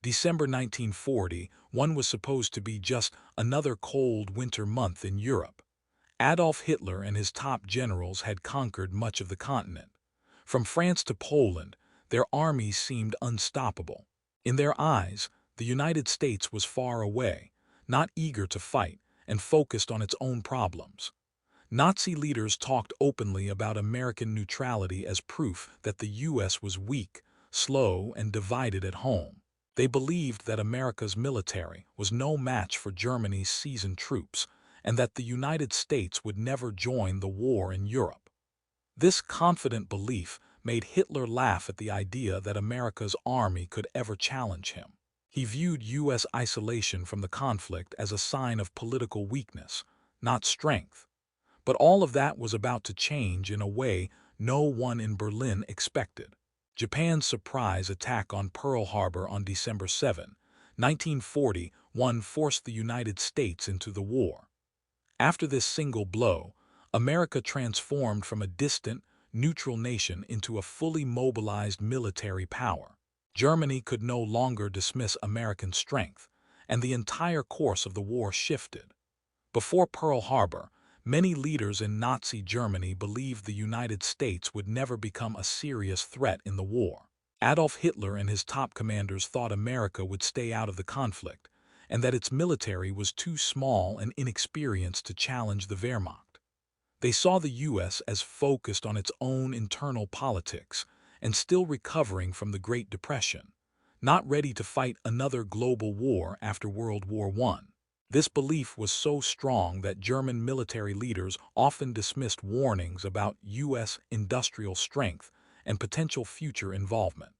December 1940 was supposed to be just another cold winter month in Europe. Adolf Hitler and his top generals had conquered much of the continent. From France to Poland, their armies seemed unstoppable. In their eyes, the United States was far away, not eager to fight, and focused on its own problems. Nazi leaders talked openly about American neutrality as proof that the U.S. was weak, slow, and divided at home. They believed that America's military was no match for Germany's seasoned troops, and that the United States would never join the war in Europe. This confident belief made Hitler laugh at the idea that America's army could ever challenge him. He viewed U.S. isolation from the conflict as a sign of political weakness, not strength. But all of that was about to change in a way no one in Berlin expected. Japan's surprise attack on Pearl Harbor on December 7, 1941 forced the United States into the war. After this single blow, America transformed from a distant, neutral nation into a fully mobilized military power. Germany could no longer dismiss American strength, and the entire course of the war shifted. Before Pearl Harbor, many leaders in Nazi Germany believed the United States would never become a serious threat in the war. Adolf Hitler and his top commanders thought America would stay out of the conflict, and that its military was too small and inexperienced to challenge the Wehrmacht. They saw the U.S. as focused on its own internal politics and still recovering from the Great Depression, not ready to fight another global war after World War I. This belief was so strong that German military leaders often dismissed warnings about U.S. industrial strength and potential future involvement.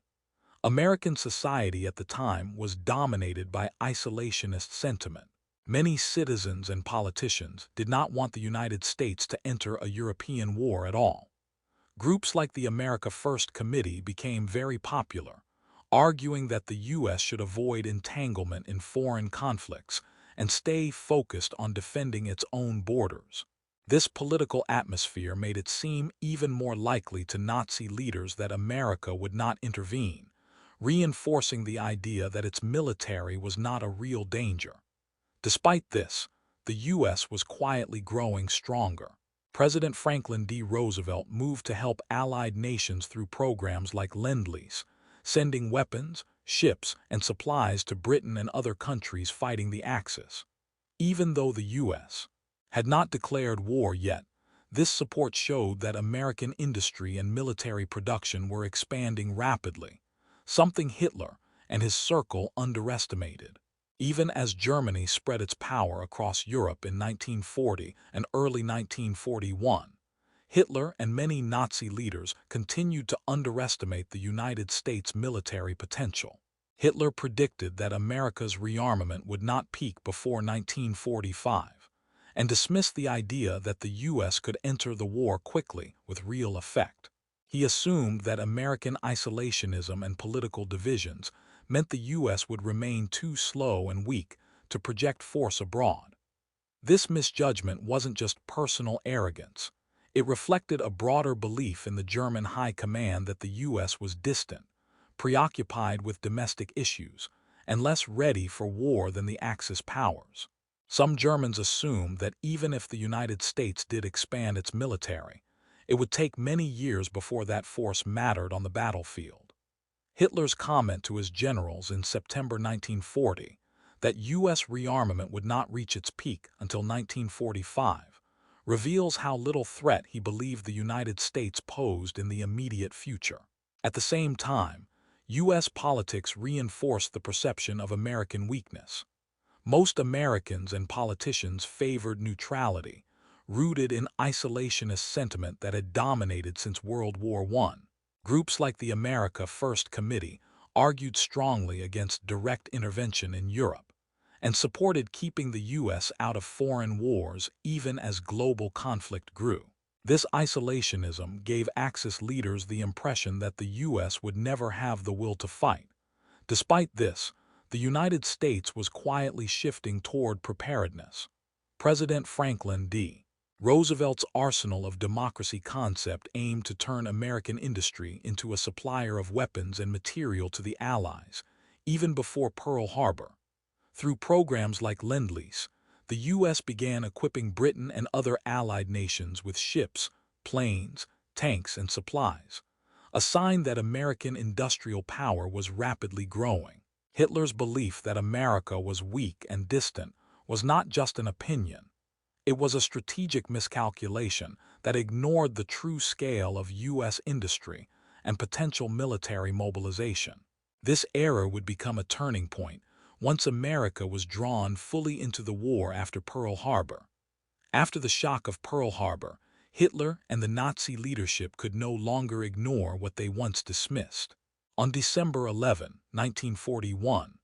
American society at the time was dominated by isolationist sentiment. Many citizens and politicians did not want the United States to enter a European war at all. Groups like the America First Committee became very popular, arguing that the U.S. should avoid entanglement in foreign conflicts and stay focused on defending its own borders. This political atmosphere made it seem even more likely to Nazi leaders that America would not intervene, reinforcing the idea that its military was not a real danger. Despite this, the U.S. was quietly growing stronger. President Franklin D. Roosevelt moved to help Allied nations through programs like Lend-Lease, sending weapons, ships, and supplies to Britain and other countries fighting the Axis. Even though the U.S. had not declared war yet, this support showed that American industry and military production were expanding rapidly, something Hitler and his circle underestimated. Even as Germany spread its power across Europe in 1940 and early 1941, Hitler and many Nazi leaders continued to underestimate the United States' military potential. Hitler predicted that America's rearmament would not peak before 1945, and dismissed the idea that the U.S. could enter the war quickly with real effect. He assumed that American isolationism and political divisions meant the U.S. would remain too slow and weak to project force abroad. This misjudgment wasn't just personal arrogance. It reflected a broader belief in the German high command that the U.S. was distant, preoccupied with domestic issues, and less ready for war than the Axis powers. Some Germans assumed that even if the United States did expand its military, it would take many years before that force mattered on the battlefield. Hitler's comment to his generals in September 1940 that U.S. rearmament would not reach its peak until 1945 reveals how little threat he believed the United States posed in the immediate future. At the same time, U.S. politics reinforced the perception of American weakness. Most Americans and politicians favored neutrality, rooted in isolationist sentiment that had dominated since World War I. Groups like the America First Committee argued strongly against direct intervention in Europe, and supported keeping the U.S. out of foreign wars even as global conflict grew. This isolationism gave Axis leaders the impression that the U.S. would never have the will to fight. Despite this, the United States was quietly shifting toward preparedness. President Franklin D. Roosevelt's arsenal of democracy concept aimed to turn American industry into a supplier of weapons and material to the Allies, even before Pearl Harbor. Through programs like Lend-Lease, the U.S. began equipping Britain and other allied nations with ships, planes, tanks, and supplies, a sign that American industrial power was rapidly growing. Hitler's belief that America was weak and distant was not just an opinion. It was a strategic miscalculation that ignored the true scale of U.S. industry and potential military mobilization. This era would become a turning point once America was drawn fully into the war after Pearl Harbor. After the shock of Pearl Harbor, Hitler and the Nazi leadership could no longer ignore what they once dismissed. On December 11, 1941,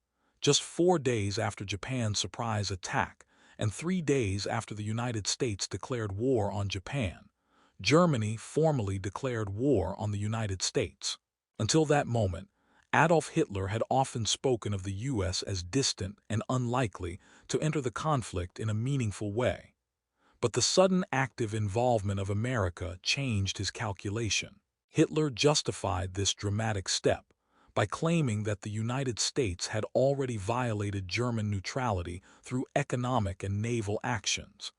just 4 days after Japan's surprise attack and 3 days after the United States declared war on Japan, Germany formally declared war on the United States. Until that moment, Adolf Hitler had often spoken of the U.S. as distant and unlikely to enter the conflict in a meaningful way. But the sudden active involvement of America changed his calculation. Hitler justified this dramatic step by claiming that the United States had already violated German neutrality through economic and naval actions,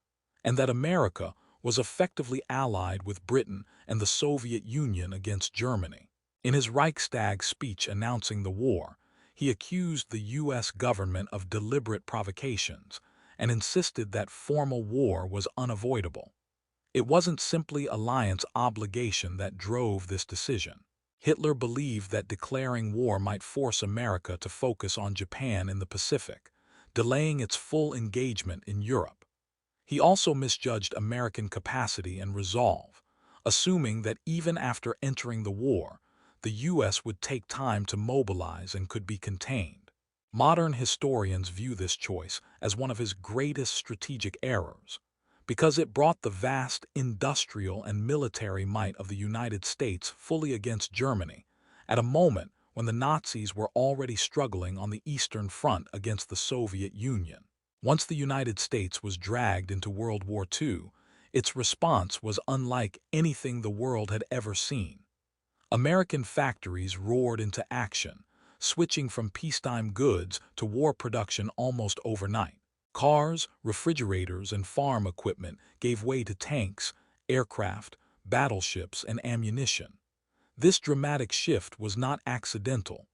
and that America was effectively allied with Britain and the Soviet Union against Germany. In his Reichstag speech announcing the war, he accused the U.S. government of deliberate provocations and insisted that formal war was unavoidable. It wasn't simply alliance obligation that drove this decision. Hitler believed that declaring war might force America to focus on Japan in the Pacific, delaying its full engagement in Europe. He also misjudged American capacity and resolve, assuming that even after entering the war, the U.S. would take time to mobilize and could be contained. Modern historians view this choice as one of his greatest strategic errors, because it brought the vast industrial and military might of the United States fully against Germany, at a moment when the Nazis were already struggling on the Eastern Front against the Soviet Union. Once the United States was dragged into World War II, its response was unlike anything the world had ever seen. American factories roared into action, switching from peacetime goods to war production almost overnight. Cars, refrigerators, and farm equipment gave way to tanks, aircraft, battleships, and ammunition. This dramatic shift was not accidental.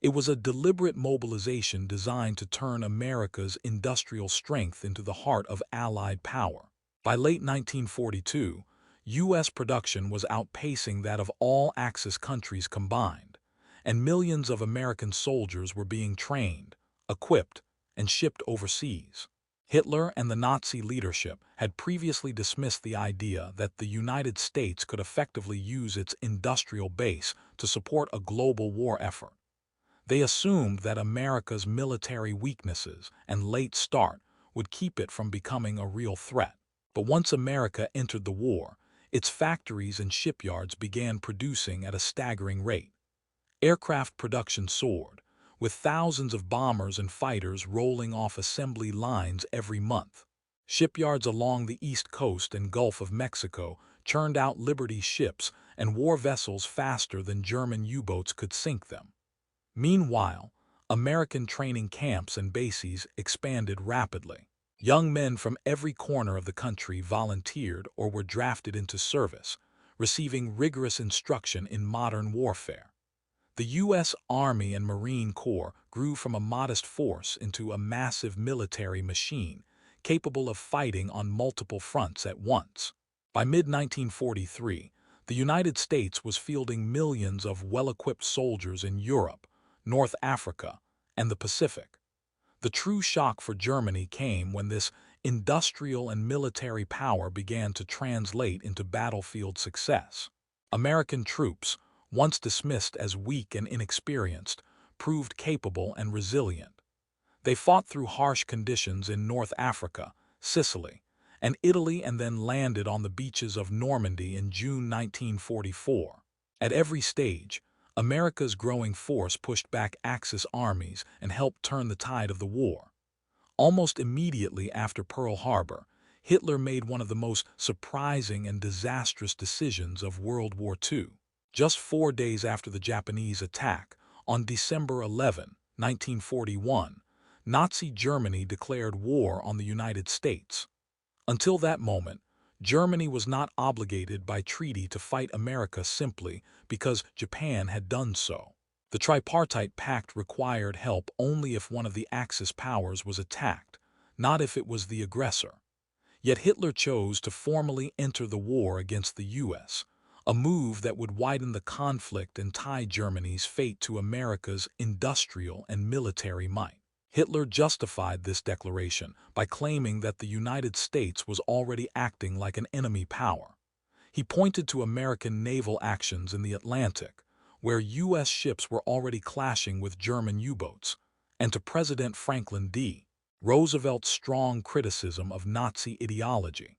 It was a deliberate mobilization designed to turn America's industrial strength into the heart of Allied power. By late 1942, U.S. production was outpacing that of all Axis countries combined, and millions of American soldiers were being trained, equipped, and shipped overseas. Hitler and the Nazi leadership had previously dismissed the idea that the United States could effectively use its industrial base to support a global war effort. They assumed that America's military weaknesses and late start would keep it from becoming a real threat. But once America entered the war, its factories and shipyards began producing at a staggering rate. Aircraft production soared, with thousands of bombers and fighters rolling off assembly lines every month. Shipyards along the East Coast and Gulf of Mexico churned out Liberty ships and war vessels faster than German U-boats could sink them. Meanwhile, American training camps and bases expanded rapidly. Young men from every corner of the country volunteered or were drafted into service, receiving rigorous instruction in modern warfare. The U.S. Army and Marine Corps grew from a modest force into a massive military machine, capable of fighting on multiple fronts at once. By mid-1943, the United States was fielding millions of well-equipped soldiers in Europe, North Africa, and the Pacific. The true shock for Germany came when this industrial and military power began to translate into battlefield success. American troops, once dismissed as weak and inexperienced, proved capable and resilient. They fought through harsh conditions in North Africa, Sicily, and Italy, and then landed on the beaches of Normandy in June 1944. At every stage, America's growing force pushed back Axis armies and helped turn the tide of the war. Almost immediately after Pearl Harbor, Hitler made one of the most surprising and disastrous decisions of World War II. Just 4 days after the Japanese attack, on December 11, 1941, Nazi Germany declared war on the United States. Until that moment, Germany was not obligated by treaty to fight America simply because Japan had done so. The Tripartite Pact required help only if one of the Axis powers was attacked, not if it was the aggressor. Yet Hitler chose to formally enter the war against the U.S., a move that would widen the conflict and tie Germany's fate to America's industrial and military might. Hitler justified this declaration by claiming that the United States was already acting like an enemy power. He pointed to American naval actions in the Atlantic, where U.S. ships were already clashing with German U-boats, and to President Franklin D. Roosevelt's strong criticism of Nazi ideology.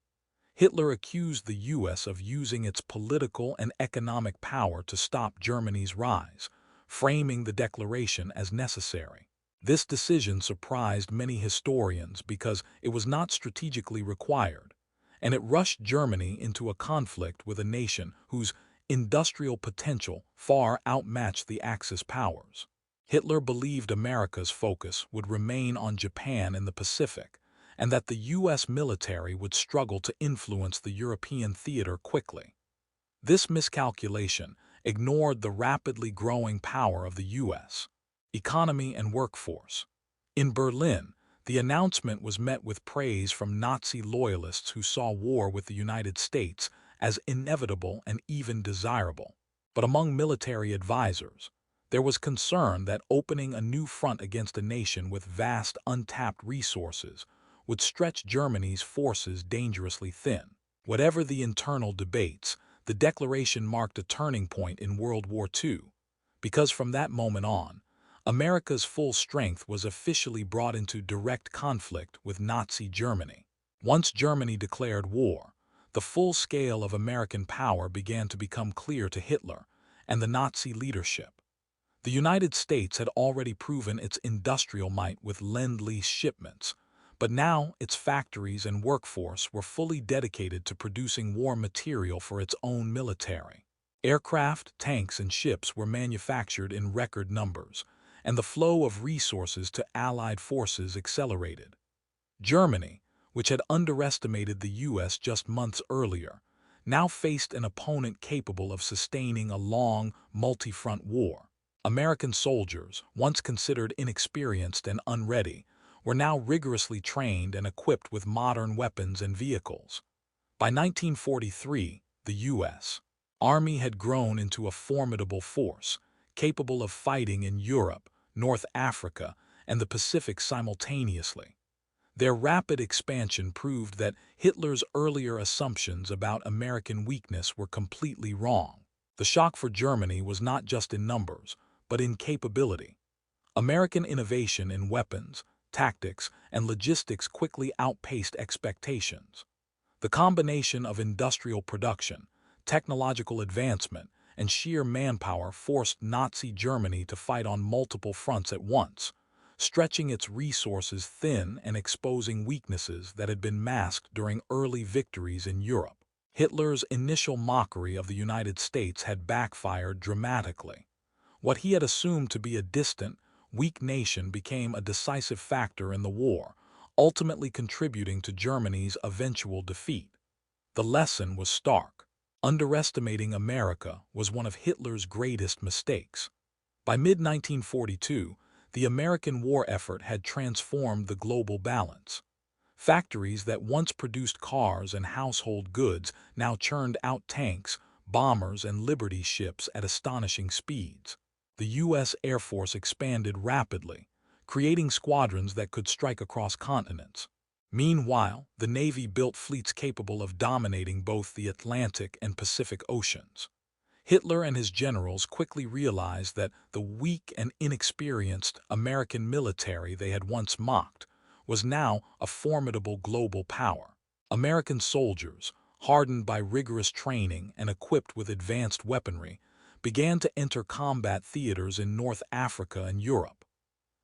Hitler accused the U.S. of using its political and economic power to stop Germany's rise, framing the declaration as necessary. This decision surprised many historians because it was not strategically required, and it rushed Germany into a conflict with a nation whose industrial potential far outmatched the Axis powers. Hitler believed America's focus would remain on Japan and the Pacific, and that the U.S. military would struggle to influence the European theater quickly. This miscalculation ignored the rapidly growing power of the U.S. economy and workforce. In Berlin, the announcement was met with praise from Nazi loyalists who saw war with the United States as inevitable and even desirable. But among military advisors, there was concern that opening a new front against a nation with vast untapped resources would stretch Germany's forces dangerously thin. Whatever the internal debates, the declaration marked a turning point in World War II, because from that moment on, America's full strength was officially brought into direct conflict with Nazi Germany. Once Germany declared war, the full scale of American power began to become clear to Hitler and the Nazi leadership. The United States had already proven its industrial might with Lend-Lease shipments, but now its factories and workforce were fully dedicated to producing war material for its own military. Aircraft, tanks, and ships were manufactured in record numbers, and the flow of resources to Allied forces accelerated. Germany, which had underestimated the U.S. just months earlier, now faced an opponent capable of sustaining a long, multi-front war. American soldiers, once considered inexperienced and unready, were now rigorously trained and equipped with modern weapons and vehicles. By 1943, the U.S. Army had grown into a formidable force, capable of fighting in Europe, North Africa, and the Pacific simultaneously. Their rapid expansion proved that Hitler's earlier assumptions about American weakness were completely wrong. The shock for Germany was not just in numbers, but in capability. American innovation in weapons, tactics, and logistics quickly outpaced expectations. The combination of industrial production, technological advancement, and sheer manpower forced Nazi Germany to fight on multiple fronts at once, stretching its resources thin and exposing weaknesses that had been masked during early victories in Europe. Hitler's initial mockery of the United States had backfired dramatically. What he had assumed to be a distant, weak nation became a decisive factor in the war, ultimately contributing to Germany's eventual defeat. The lesson was stark. Underestimating America was one of Hitler's greatest mistakes. By mid-1942, the American war effort had transformed the global balance. Factories that once produced cars and household goods now churned out tanks, bombers, and Liberty ships at astonishing speeds. The U.S. Air Force expanded rapidly, creating squadrons that could strike across continents. Meanwhile, the Navy built fleets capable of dominating both the Atlantic and Pacific Oceans. Hitler and his generals quickly realized that the weak and inexperienced American military they had once mocked was now a formidable global power. American soldiers, hardened by rigorous training and equipped with advanced weaponry, began to enter combat theaters in North Africa and Europe.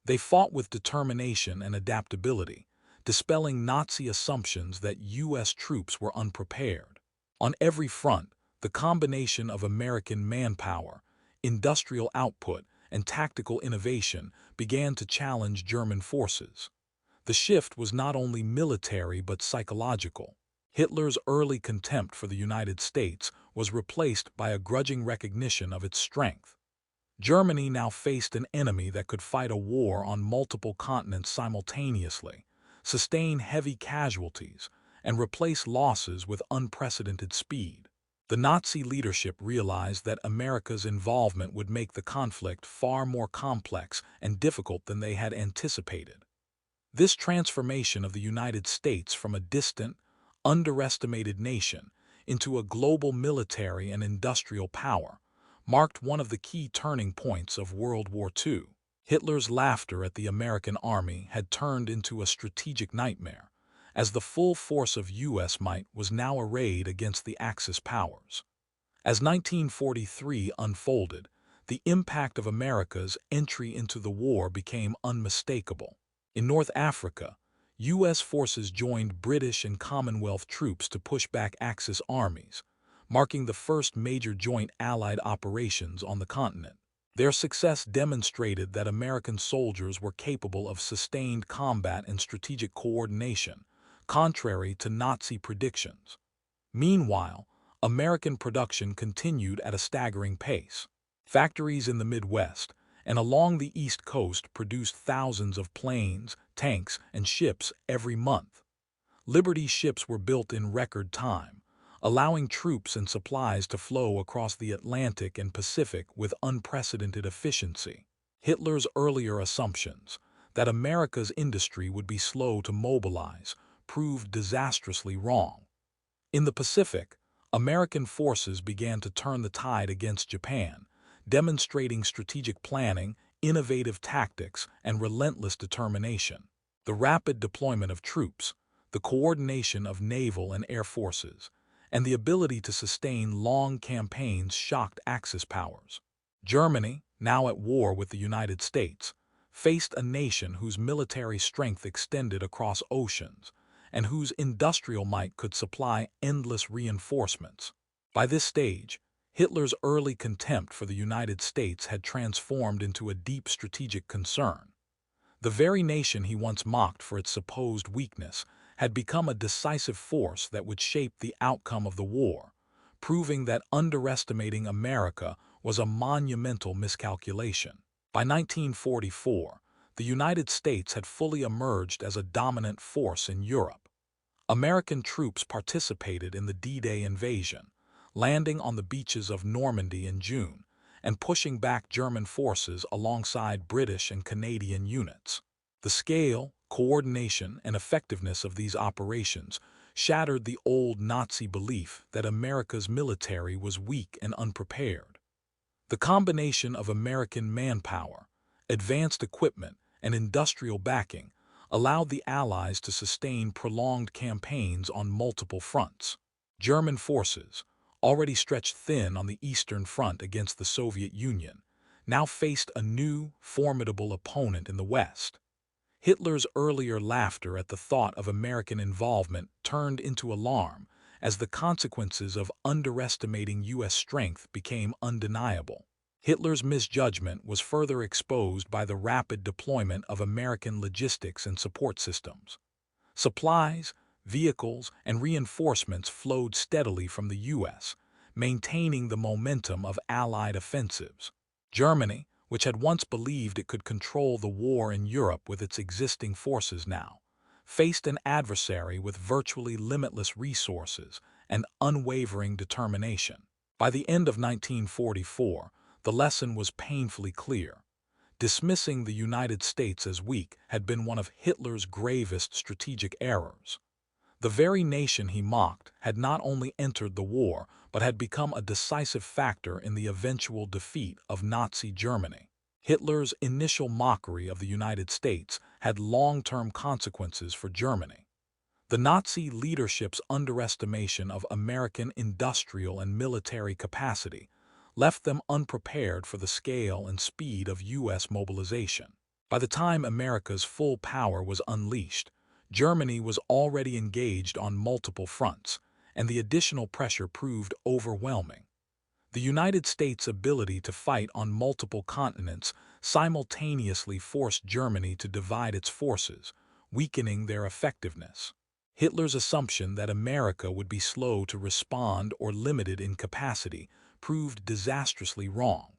They fought with determination and adaptability, dispelling Nazi assumptions that U.S. troops were unprepared. On every front, the combination of American manpower, industrial output, and tactical innovation began to challenge German forces. The shift was not only military but psychological. Hitler's early contempt for the United States was replaced by a grudging recognition of its strength. Germany now faced an enemy that could fight a war on multiple continents simultaneously, sustain heavy casualties, and replace losses with unprecedented speed. The Nazi leadership realized that America's involvement would make the conflict far more complex and difficult than they had anticipated. This transformation of the United States from a distant, underestimated nation into a global military and industrial power marked one of the key turning points of World War II. Hitler's laughter at the American army had turned into a strategic nightmare, as the full force of U.S. might was now arrayed against the Axis powers. As 1943 unfolded, the impact of America's entry into the war became unmistakable. In North Africa, U.S. forces joined British and Commonwealth troops to push back Axis armies, marking the first major joint Allied operations on the continent. Their success demonstrated that American soldiers were capable of sustained combat and strategic coordination, contrary to Nazi predictions. Meanwhile, American production continued at a staggering pace. Factories in the Midwest and along the East Coast produced thousands of planes, tanks, and ships every month. Liberty ships were built in record time, allowing troops and supplies to flow across the Atlantic and Pacific with unprecedented efficiency. Hitler's earlier assumptions that America's industry would be slow to mobilize proved disastrously wrong. In the Pacific, American forces began to turn the tide against Japan, demonstrating strategic planning, innovative tactics, and relentless determination. The rapid deployment of troops, the coordination of naval and air forces, and the ability to sustain long campaigns shocked Axis powers. Germany, now at war with the United States, faced a nation whose military strength extended across oceans and whose industrial might could supply endless reinforcements. By this stage, Hitler's early contempt for the United States had transformed into a deep strategic concern. The very nation he once mocked for its supposed weakness had become a decisive force that would shape the outcome of the war, proving that underestimating America was a monumental miscalculation. By 1944, the United States had fully emerged as a dominant force in Europe. American troops participated in the D-Day invasion, landing on the beaches of Normandy in June and pushing back German forces alongside British and Canadian units. The scale, coordination, and effectiveness of these operations shattered the old Nazi belief that America's military was weak and unprepared. The combination of American manpower, advanced equipment, and industrial backing allowed the Allies to sustain prolonged campaigns on multiple fronts. German forces, already stretched thin on the Eastern Front against the Soviet Union, now faced a new, formidable opponent in the West. Hitler's earlier laughter at the thought of American involvement turned into alarm as the consequences of underestimating U.S. strength became undeniable. Hitler's misjudgment was further exposed by the rapid deployment of American logistics and support systems. Supplies, vehicles, and reinforcements flowed steadily from the U.S., maintaining the momentum of Allied offensives. Germany, which had once believed it could control the war in Europe with its existing forces now, faced an adversary with virtually limitless resources and unwavering determination. By the end of 1944, the lesson was painfully clear. Dismissing the United States as weak had been one of Hitler's gravest strategic errors. The very nation he mocked had not only entered the war, but had become a decisive factor in the eventual defeat of Nazi Germany. Hitler's initial mockery of the United States had long-term consequences for Germany. The Nazi leadership's underestimation of American industrial and military capacity left them unprepared for the scale and speed of U.S. mobilization. By the time America's full power was unleashed, Germany was already engaged on multiple fronts, and the additional pressure proved overwhelming. The United States' ability to fight on multiple continents simultaneously forced Germany to divide its forces, weakening their effectiveness. Hitler's assumption that America would be slow to respond or limited in capacity proved disastrously wrong.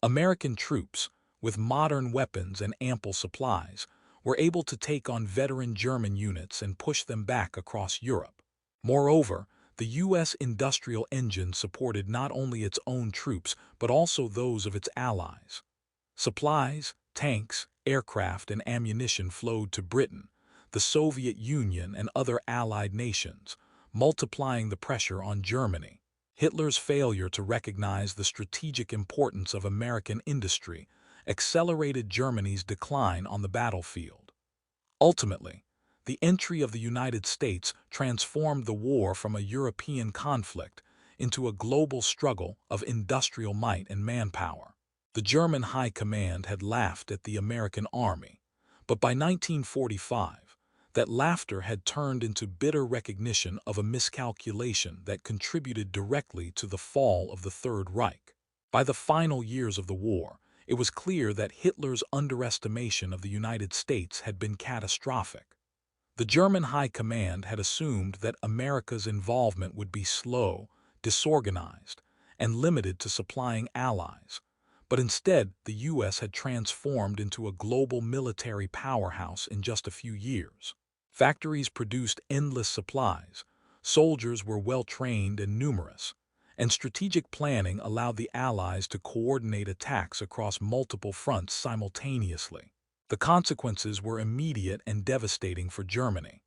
American troops, with modern weapons and ample supplies, were able to take on veteran German units and push them back across Europe. Moreover, the U.S. industrial engine supported not only its own troops but also those of its allies. Supplies, tanks, aircraft, and ammunition flowed to Britain, the Soviet Union, and other allied nations, multiplying the pressure on Germany. Hitler's failure to recognize the strategic importance of American industry accelerated Germany's decline on the battlefield. Ultimately, the entry of the United States transformed the war from a European conflict into a global struggle of industrial might and manpower. The German High Command had laughed at the American Army, but by 1945, that laughter had turned into bitter recognition of a miscalculation that contributed directly to the fall of the Third Reich. By the final years of the war, it was clear that Hitler's underestimation of the United States had been catastrophic. The German High Command had assumed that America's involvement would be slow, disorganized, and limited to supplying allies. But instead, the U.S. had transformed into a global military powerhouse in just a few years. Factories produced endless supplies, soldiers were well-trained and numerous, and strategic planning allowed the Allies to coordinate attacks across multiple fronts simultaneously. The consequences were immediate and devastating for Germany.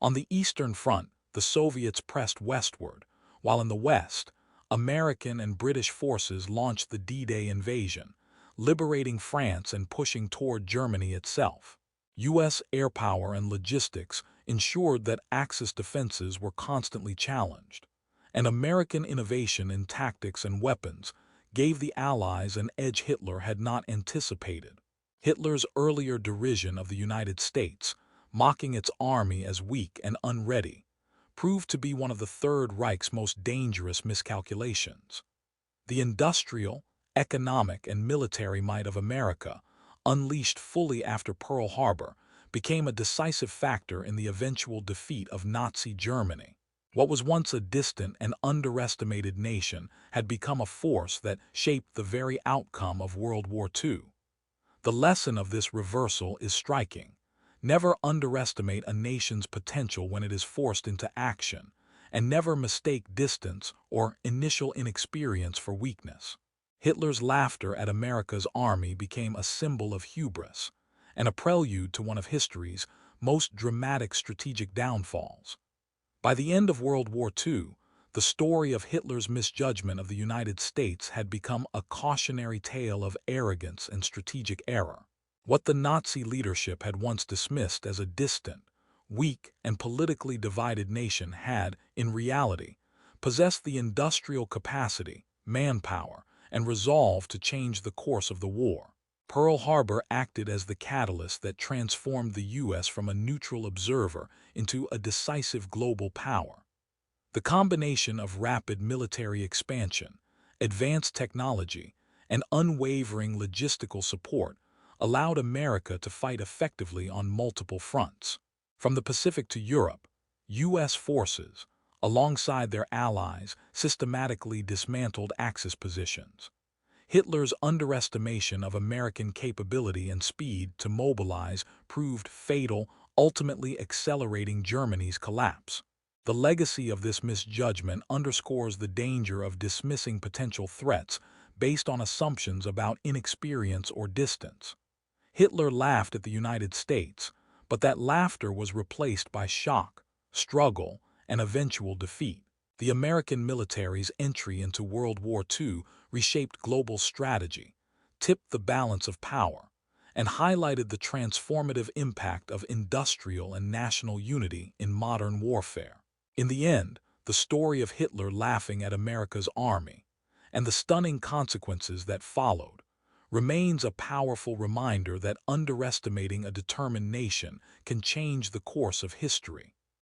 On the Eastern Front, the Soviets pressed westward, while in the West, American and British forces launched the D-Day invasion, liberating France and pushing toward Germany itself. U.S. air power and logistics ensured that Axis defenses were constantly challenged, and American innovation in tactics and weapons gave the Allies an edge Hitler had not anticipated. Hitler's earlier derision of the United States, mocking its army as weak and unready, proved to be one of the Third Reich's most dangerous miscalculations. The industrial, economic, and military might of America, unleashed fully after Pearl Harbor, became a decisive factor in the eventual defeat of Nazi Germany. What was once a distant and underestimated nation had become a force that shaped the very outcome of World War II. The lesson of this reversal is striking. Never underestimate a nation's potential when it is forced into action, and never mistake distance or initial inexperience for weakness. Hitler's laughter at America's army became a symbol of hubris, and a prelude to one of history's most dramatic strategic downfalls. By the end of World War II, the story of Hitler's misjudgment of the United States had become a cautionary tale of arrogance and strategic error. What the Nazi leadership had once dismissed as a distant, weak, and politically divided nation had, in reality, possessed the industrial capacity, manpower, and resolve to change the course of the war. Pearl Harbor acted as the catalyst that transformed the U.S. from a neutral observer into a decisive global power. The combination of rapid military expansion, advanced technology, and unwavering logistical support allowed America to fight effectively on multiple fronts. From the Pacific to Europe, U.S. forces, alongside their allies, systematically dismantled Axis positions. Hitler's underestimation of American capability and speed to mobilize proved fatal, ultimately accelerating Germany's collapse. The legacy of this misjudgment underscores the danger of dismissing potential threats based on assumptions about inexperience or distance. Hitler laughed at the United States, but that laughter was replaced by shock, struggle, and eventual defeat. The American military's entry into World War II reshaped global strategy, tipped the balance of power, and highlighted the transformative impact of industrial and national unity in modern warfare. In the end, the story of Hitler laughing at America's army, and the stunning consequences that followed, remains a powerful reminder that underestimating a determined nation can change the course of history.